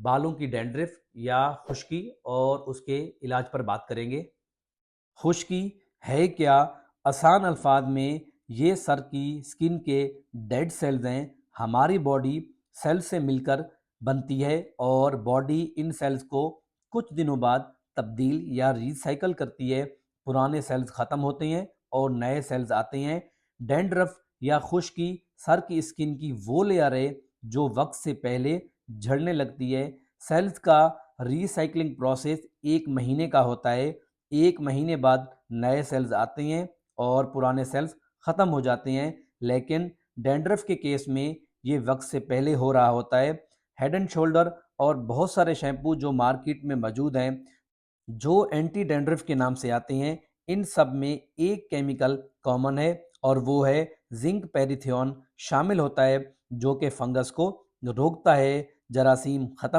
बालों की डैंड्रिफ या खुश्की और उसके इलाज पर बात करेंगे। खुश्की है क्या? आसान अल्फाज में ये सर की स्किन के डेड सेल्स हैं। हमारी बॉडी सेल से मिलकर बनती है और बॉडी इन सेल्स को कुछ दिनों बाद तब्दील या रिसाइकल करती है। पुराने सेल्स ख़त्म होते हैं और नए सेल्स आते हैं। डैंड्रफ या खुश्की सर की स्किन की वो लेयर है जो वक्त से पहले झड़ने लगती है। सेल्स का रिसाइकलिंग प्रोसेस 1 महीने का होता है। 1 महीने बाद नए सेल्स आते हैं और पुराने सेल्स ख़त्म हो जाते हैं। लेकिन डैंड्रफ के केस में ये वक्त से पहले हो रहा होता है। हेड एंड शोल्डर और बहुत सारे शैम्पू जो मार्केट में मौजूद हैं, जो एंटी डैंड्रफ के नाम से आते हैं, इन सब में एक केमिकल कॉमन है और वो है जिंक पेरिथियोन शामिल होता है, जो कि फंगस को रोकता है, जरासीम खत्म